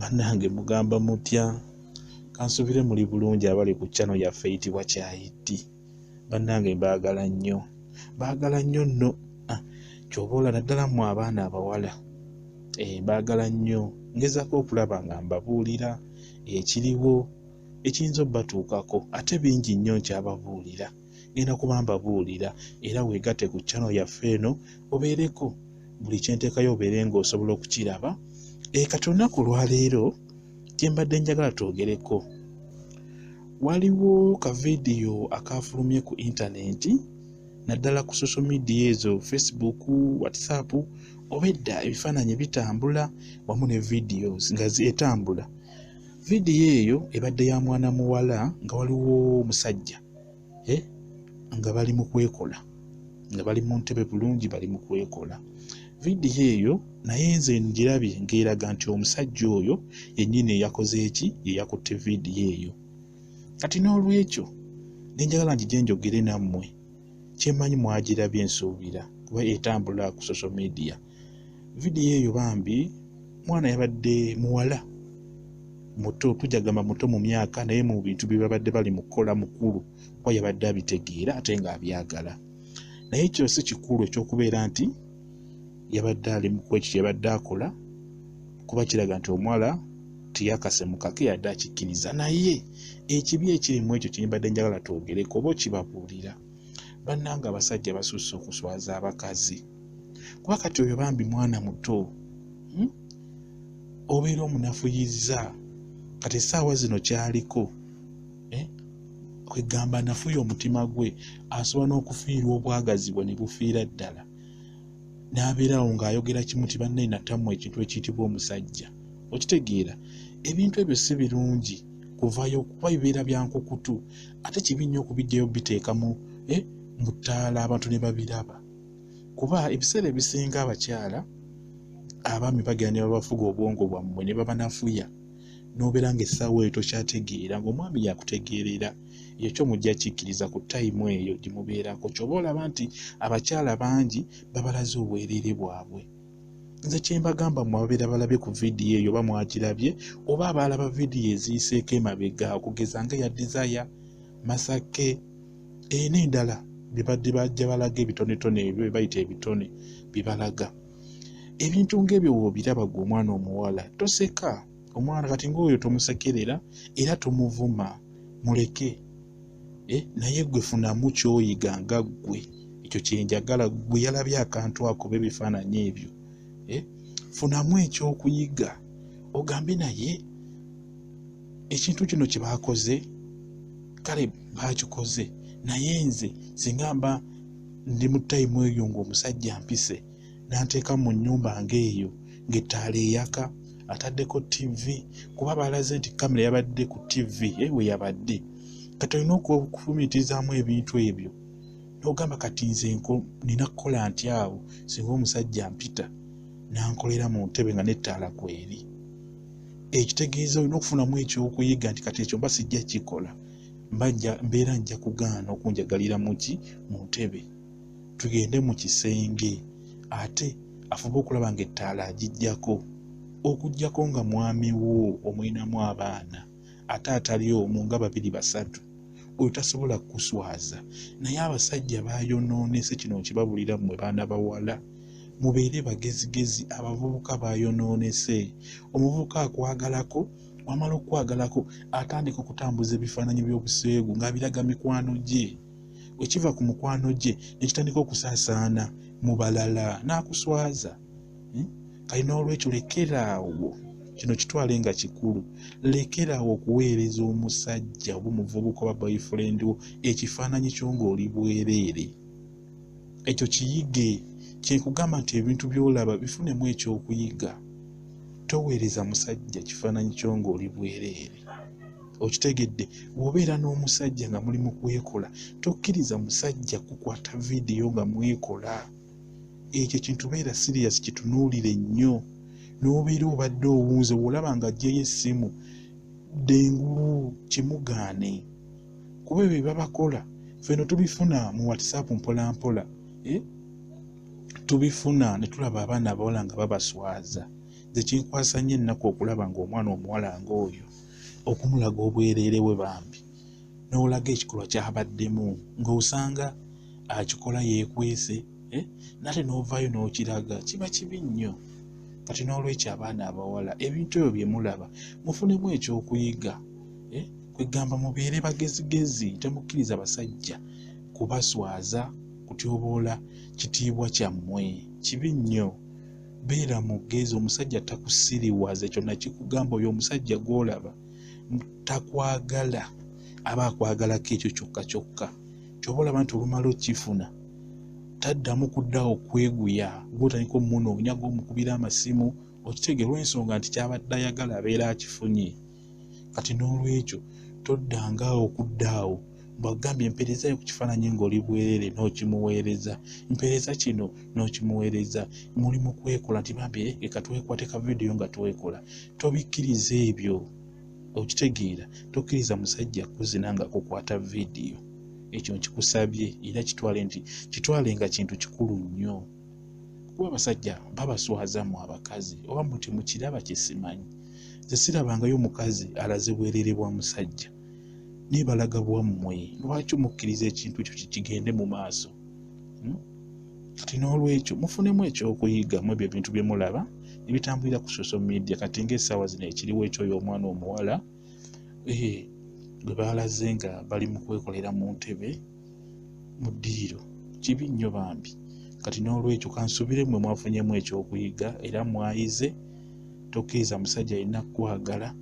Bannange mugamba mutya? Kansubire muli bulungi abali ku channel yaffe eyitibwa Kyayiti. Bannange mbaagala nnyo. Baagala nnyo nno. Ky'oba naddala mu abaana abawala. Baagala nnyo. Ngezaako okulaba nga mbabuulira ekiriwo ekiyinza obbatuukako ate bingi nnyo nkyababuulira. Ngenda kuba mbabuulira era weegatte ku channel yaffe eno obeereko buli kyenteekayo obeere ng'osobola okukiraba. Kati olunaku lwaleero kye mbadde njagala twogereko. Waliwo ka vidiyo akafulumye ku intaneti naddala ku social media ezo Facebook, WhatsApp, obedda ebifaananyi bitambula wamu ne videos nga etambula. Vidiyo eyo ebadde ya mwana muwala nga waliwo omusajja nga bali mu kwekola, nga bali mu ntebe bulungi bali mu kwekola. Vidiyo eyo naye nze ngirabye ng'eraga nti omusajja oyo yennyini yakoze eki, ye yakutte vidiyo eyo. Kati n'olwekyo nenjagala ngije njogere nammwe kyemmanyi mwagirabye nsuubira kuba etambula ku social media. Vidiyo eyo bambi mwana yabadde muwala muto, tujagamba muto mu myaka naye mu bintu bye babadde bali mu kukola mukulu kuba yabadde abitegeera ate ng'abyagala. Naye ekyo si kikulu ekyokubeera nti yabadde ali mu kwekyo yabadde akola kuba kiraga nti omuwala tiyakase mu kake yadde akikkiriza. Naye ekibi ekirimu ekyo kye mbadde njagala twogereko oba okibabuulira. Bannanga abasajja basusse okuswaza abakazi kuba kati oyo bambi mwana muto obeera omunafuyizza. Kati essaawa zino kyaliko kwegamba nafuya omutima gwe asobola n'okufiirwa obwagazi bwe ne bufiira ddala. N'abeerawo ng'ayogera kimu ti banne natamu ekintu ekiyitibwa omusajja. Okitegeera ebintu ebyo si birungi kuvayo kuba bibeera bya nkukutu ate kibi nnyo okubijjayo biteeka mu ttaala abantu ne babiraba. Kuba ebiseera ebisinga abakyala abaami bagenda ne babafuga obwongo bwammwe ne babanafuya n'obeera ng'essaawa eyo tokyategeera ng'omwami yakutegeerera. Ekyo mujja kikkiriza ku tayimu eyo gye mubeerako. Ky'oba olaba nti abakyala bangi babalaze obwereere bwabwe. Nze kye mbagamba mmwe ababeera balabye ku vidiyo eyo oba mwagirabye oba abalaba vidiyo eziyiseeko emabega okugeza nga eya Desire, Masake n'endala bye badde bajja balaga ebitonetone ebyo bye bayita ebitone bye balaga. Ebintu ng'ebyo bw'obiraba ggwe omwana omuwala toseka. Omwana kati ng'oyo tomusekerera era tomuvuma, muleke. Naye ggwe funamu ky'oyiga nga ggwe. Ekyo kye njagala ggwe yalabye akantu ako b'ebifaananyi ebyo. Funamu ekyokuyiga ogambe naye ekintu kino kye baakoze kale baakikoze naye nze singa mba ndi mu tayimu eyo ng'omusajja mpise n'anteeka mu nnyumba ng'eyo ng'ettaala eyaka ataddeko TV kuba balaze nti kamera yabadde ku TV we yabadde. Kati olina okufumiitirizaamu ebintu ebyo n'ogamba kati nze nina kukola nti awo singa omusajja mpita n'ankolera mu ntebe nga n'ettaala kweri. Ekitegeeza olina okufunamu ekyokuyiga nti kati ekyo mba sijja kikola, mbeera nja kugaana okunjagalira mu ntebe tugende mu kisenge ate afube okulaba ng'ettaala agijjako. Okujjako nga mwami wo omulinamu abaana ate atali omu nga babiri basatu oyo tasobola kukuswaza. Naye abasajja baayonoonese kino nkibabulira mmwe baana bawala mubeere bagezigezi. Abavubuka baayonoonese. Omuvubuka akwagalako wamala okwagalako atandika okutambuza ebifaananyi by'obuseegu ng'abiraga mikwano gye. Wekiva ku mukwano gye ne kitandika okusaasaana mu balala n'akuswaza. Kali n'olwekyo lekeraawo kino kitwale nga kikulu. Lekeraawo okuweereza omusajja oba omuvubuka oba boyfriend wo ekifaananyi kyo ng'oli bwereere. Ekyo kiyige. Kyekugamba nti ebintu by'olaba bifunemu ekyokuyiga. Toweereza musajja kifaananyi kyo ng'oli bwereere. Okitegedde bw'obeera n'omusajja nga muli mu kwekola tokkiriza musajja kukwata vidiyo nga mwekola. Ekyo kintu beera serious kitunuulire nnyo. N'obeera obadde owunze bw'olaba nga aggyeyo essimu ddengulu kimugaane. Kuba ebyo babakola ffenno tubifuna mu WhatsApp mpola mpola. Tubifuna ne tulaba abaana abawala nga babaswaza. nze kinkwasa nnyo ennaku okulaba ng'omwana omuwala ng'oyo okumulaga obwereere bwe bambi n'olaga ekikolwa ky'abaddemu ng'osanga akikola yeekwese nate n'ovaayo n'okiraga kiba kibi nnyo. Kati n'olwekyo abaana abawala ebintu ebyo bye mulaba mufunemu ekyokuyiga, kwegamba mubeere bagezigezi, temukkiriza basajja kubaswaza kutyoboola kitiibwa kyammwe, kibi nnyo. Beera mugezi, omusajja takusiriwaza, ekyo nakikugamba, oyo omusajja gw'olaba takwagala, aba akwagalako ekyo kyokka kyokka. Ky'oba olaba nti olumala okifuna taddamu kuddawo kweguya, gw'otandika omumunoonya gw'omukubira amasimu, okitegeera olw'ensonga nti kyabadde ayagala abeera akifunye. Kati n'olwekyo toddangaawo okuddaawo bw'agambye empeereza yo ku kifaananyi ng'oli bwereere n'okimuweereza, empeereza kino n'okimuweereza, muli mu kwekola nti bambi leka twekwate ka vidiyo nga twekola. Tobikkiriza ebyo, okitegeera, tokkiriza musajja kuzina nga kukwata vidiyo. Ekyo nkikusabye era kitwale nga kintu kikulu nnyo. Kuba abasajja babaswaza mu abakazi, oba muti mukiraba kisimanyi. Nze sirabangayo omukazi alaze bwereere bwa musajja nebalaga bwammwe. Lwaki mukkiriza ekintu ekyo kigende mu maaso? Kati n'olwekyo mufunemu ekyokuyiga mu ebyo ebintu bye mulaba ebitambulira ku social media. Kati ng'essaawa zino ekiriwo ekyoyo omwana omuwala gwe baalaze nga bali mu kwekolera mu ntebe mu ddiiro, kibi nnyo bambi. Kati n'olwekyo kansubire mmwe mwafunyemu ekyokuyiga era mwayize. Tokkiriza musajja alina kukwagala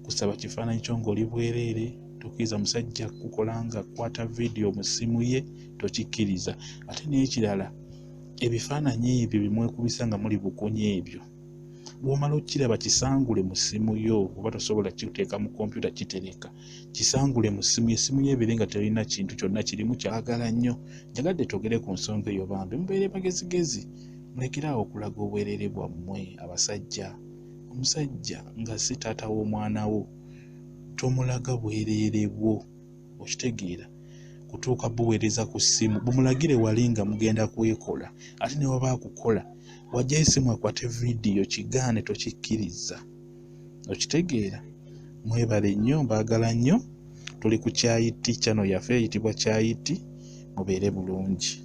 kusaba kifaananyi kyo ng'oli bwereere. Tokkiriza musajja kukola nga kwata vidiyo mu ssimu ye, tokikkiriza. Ate n'ekirala, ebifaananyi ebyo bimwekubisa nga muli bukunya ebyo, bw'omala okiraba kisangule mu ssimu yo, oba tosobola kiteeka mu kompyuta kitereka, kisangule mu ssimu ye, essimu ye ebeere nga terina kintu kyonna kirimu kyagala nnyo. Njagadde twogere ku nsonga eyo bambi, mubeere bagezigezi, mulekeraawo okulaga obwereere bwammwe abasajja. Omusajja nga si taata w'omwana wo tomulaga bwereere bwo, okitegeera, kutuuka buweereza ku ssimu bumulagire wali nga mugenda kwekola, ate ne waba akukola wajjayo essimu akwate vidiyo, kigaane, tokikkiriza, okitegeera. Mwebale nnyo, mbaagala nnyo. Tuli ku Kyayiti, channel yaffe eyitibwa Kyayiti. Mubeere bulungi.